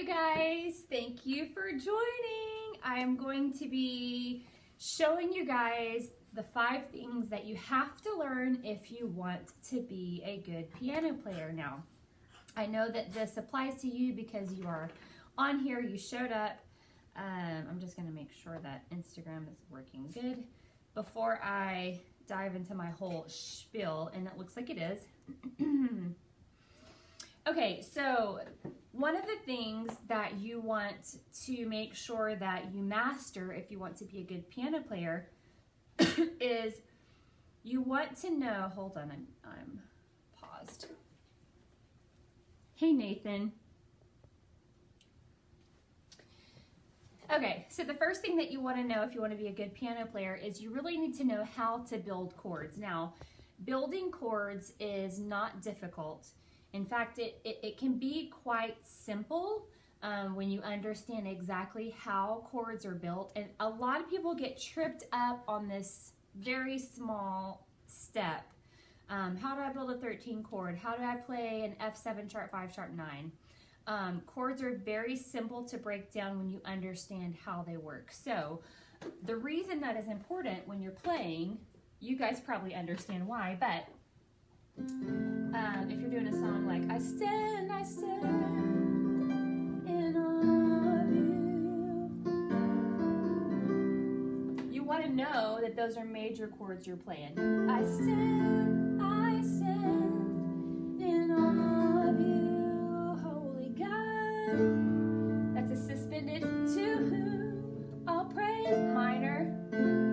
guys, thank you for joining. I am going to be showing you guys the 5 things that you have to learn if you want to be a good piano player. Now, I know that this applies to you because you are on here, you showed up. I'm just going to make sure that Instagram is working good before I dive into my whole spiel, and it looks like it is. Okay, so one of the things that you want to make sure that you master if you want to be a good piano player is you want to know, hold on, I'm paused. Hey, Nathan. Okay, so the first thing that you want to know if you want to be a good piano player is you really need to know how to build chords. Now, building chords is not difficult. In fact, it can be quite simple when you understand exactly how chords are built. And a lot of people get tripped up on this very small step. How do I build a 13 chord? How do I play an F7 sharp 5 sharp 9? Chords are very simple to break down when you understand how they work. So the reason that is important when you're playing, you guys probably understand why, but if you're doing a song like I stand in awe of you, you want to know that those are major chords you're playing. I stand in awe of you, holy God. That's a suspended to whom all praise. Minor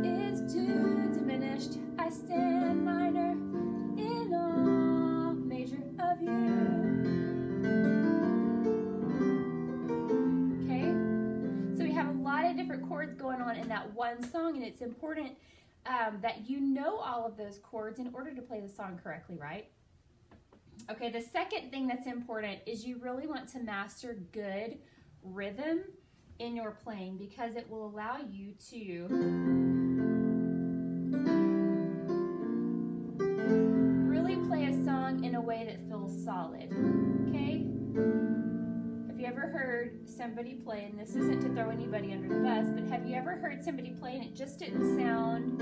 is due, diminished. I stand minor in awe, major of you. Okay, so we have a lot of different chords going on in that one song, and it's important that you know all of those chords in order to play the song correctly, right? Okay, the second thing that's important is you really want to master good rhythm in your playing because it will allow you to really play a song in a way that feels solid, okay? Have you ever heard somebody play, and this isn't to throw anybody under the bus, but have you ever heard somebody play and it just didn't sound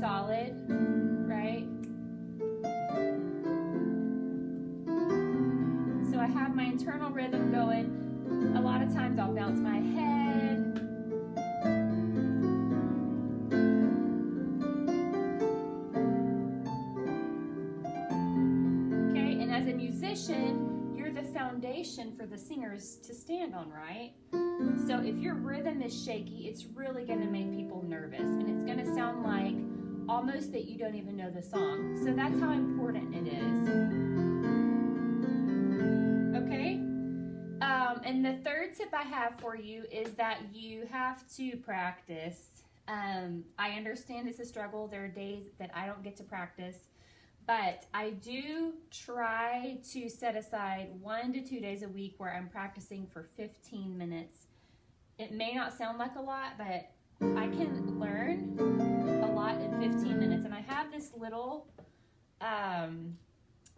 solid, right? So I have my internal rhythm going. A lot of times I'll bounce my head. Okay, and as a musician, you're the foundation for the singers to stand on, right? So if your rhythm is shaky, it's really going to make people nervous, and it's going to sound like almost that you don't even know the song. So that's how important it is. Okay? And the third tip I have for you is that you have to practice. I understand it's a struggle. There are days that I don't get to practice, but I do try to set aside 1 to 2 days a week where I'm practicing for 15 minutes. It may not sound like a lot, but I can learn a lot in 15 minutes. And I have this little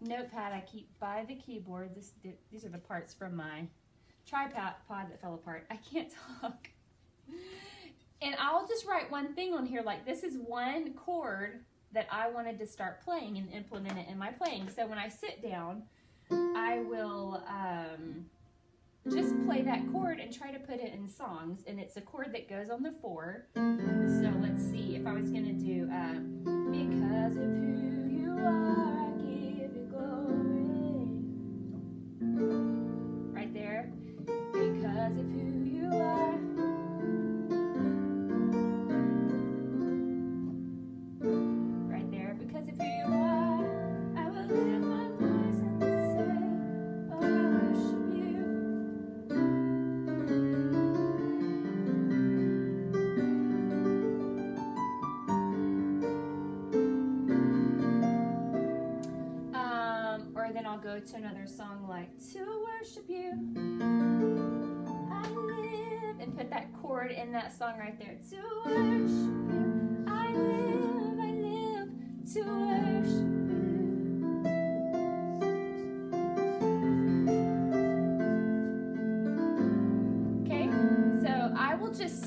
notepad I keep by the keyboard. These are the parts from my tripod that fell apart. I can't talk. And I'll just write one thing on here, like this is one chord that I wanted to start playing and implement it in my playing. So when I sit down, I will just play that chord and try to put it in songs. And it's a chord that goes on the 4. So let's see if I was going to do because of who you are, I give you glory. Right there. Because of who you are. Right there. Because of who you are, I will lift my voice and say, oh, I worship you. Or then I'll go to another song like, to worship you. I live, and put that chord in that song right there. To worship you, I live to worship you.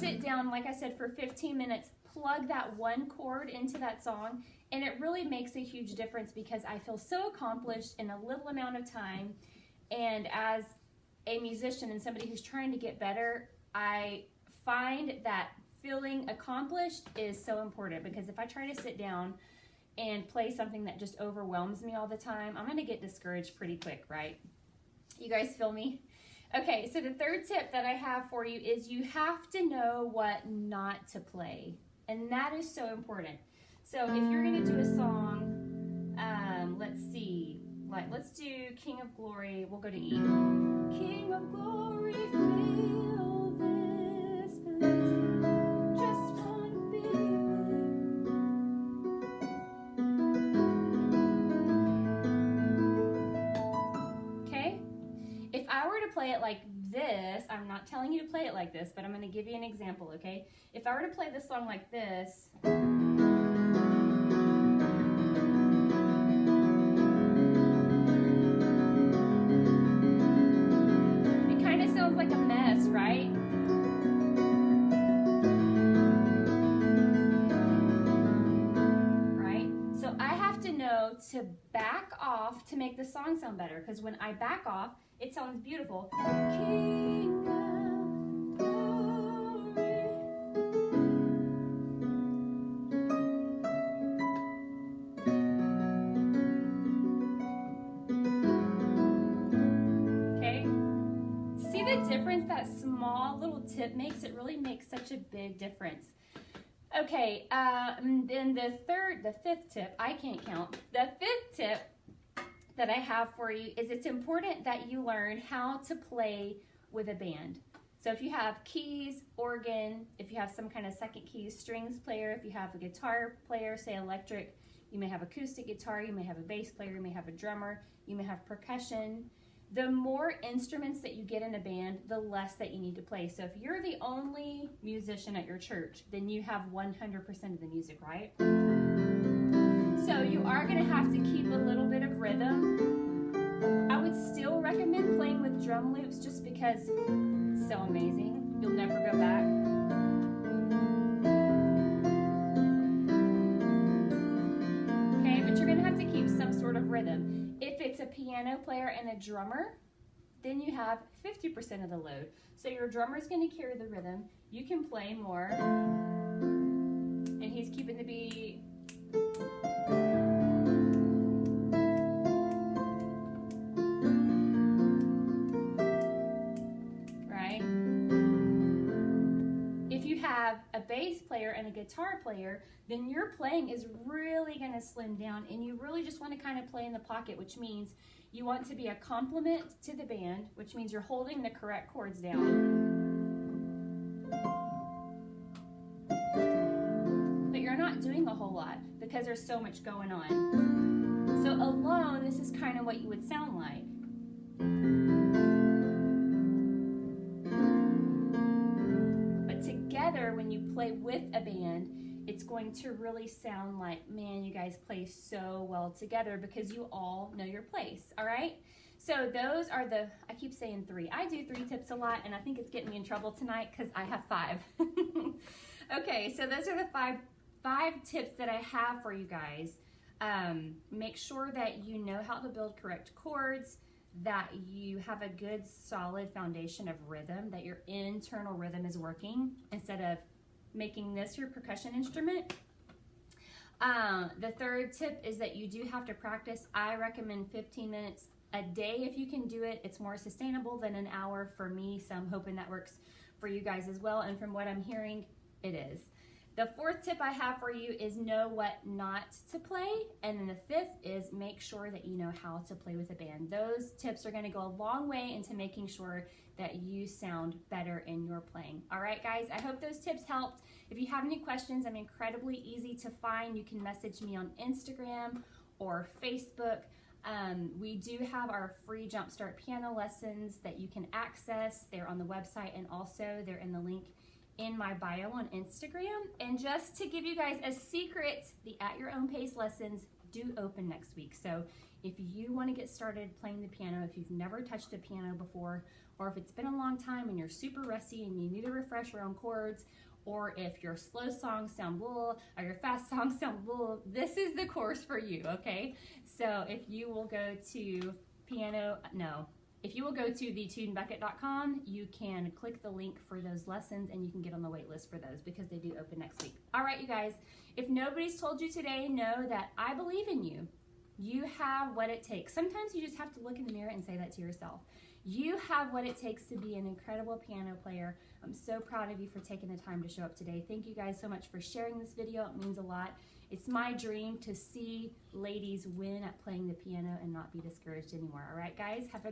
sit down, like I said, for 15 minutes, plug that one chord into that song, and it really makes a huge difference because I feel so accomplished in a little amount of time. And as a musician and somebody who's trying to get better, I find that feeling accomplished is so important, because if I try to sit down and play something that just overwhelms me all the time, I'm going to get discouraged pretty quick, right? You guys feel me? Okay, so the third tip that I have for you is you have to know what not to play. And that is so important. So if you're going to do a song, let's see, like let's do King of Glory. We'll go to E. King of Glory, fill this place. Just want to be with you. Okay? If I were to play it like this, I'm not telling you to play it like this, but I'm going to give you an example, okay? If I were to play this song like this, it kind of sounds like a mess, right? Right? So I have to know to back off to make the song sound better, because when I back off, it sounds beautiful. King of Glory. Okay? See the difference that small little tip makes? It really makes such a big difference. Okay, then the fifth tip, I can't count. The fifth tip that I have for you is it's important that you learn how to play with a band. So if you have keys, organ, if you have some kind of second keys strings player, if you have a guitar player, say electric, you may have acoustic guitar, you may have a bass player, you may have a drummer, you may have percussion. The more instruments that you get in a band, the less that you need to play. So if you're the only musician at your church, then you have 100% of the music, right? So you are going to have to keep a little bit of rhythm. I would still recommend playing with drum loops just because it's so amazing. You'll never go back. Okay, but you're going to have to keep some sort of rhythm. If it's a piano player and a drummer, then you have 50% of the load. So your drummer is going to carry the rhythm. You can play more, and he's keeping the beat. Right? If you have a bass player and a guitar player, then your playing is really going to slim down, and you really just want to kind of play in the pocket, which means you want to be a complement to the band, which means you're holding the correct chords down. But you're not doing a whole lot because there's so much going on. So alone, this is kind of what you would sound like. But together, when you play with a band, it's going to really sound like, man, you guys play so well together because you all know your place, all right? So those are the, I keep saying 3. I do 3 tips a lot, and I think it's getting me in trouble tonight because I have 5. Okay, so those are the five tips that I have for you guys. Make sure that you know how to build correct chords, that you have a good solid foundation of rhythm, that your internal rhythm is working instead of making this your percussion instrument. The third tip is that you do have to practice. I recommend 15 minutes a day if you can do it. It's more sustainable than an hour for me, so I'm hoping that works for you guys as well, and from what I'm hearing, it is. The fourth tip I have for you is know what not to play, and then the fifth is make sure that you know how to play with a band. Those tips are going to go a long way into making sure that you sound better in your playing. All right, guys, I hope those tips helped. If you have any questions, I'm incredibly easy to find. You can message me on Instagram or Facebook. We do have our free Jumpstart piano lessons that you can access. They're on the website, and also they're in the link in my bio on Instagram. And just to give you guys a secret, the At Your Own Pace lessons do open next week. So if you want to get started playing the piano, if you've never touched a piano before, or if it's been a long time and you're super rusty and you need to refresh your own chords, or if your slow songs sound blah, or your fast songs sound blah, this is the course for you, okay? So if you will go to if you will go to thetunebucket.com, you can click the link for those lessons and you can get on the wait list for those because they do open next week. All right, you guys, if nobody's told you today, know that I believe in you. You have what it takes. Sometimes you just have to look in the mirror and say that to yourself. You have what it takes to be an incredible piano player. I'm so proud of you for taking the time to show up today. Thank you guys so much for sharing this video. It means a lot. It's my dream to see ladies win at playing the piano and not be discouraged anymore. All right, guys, have a great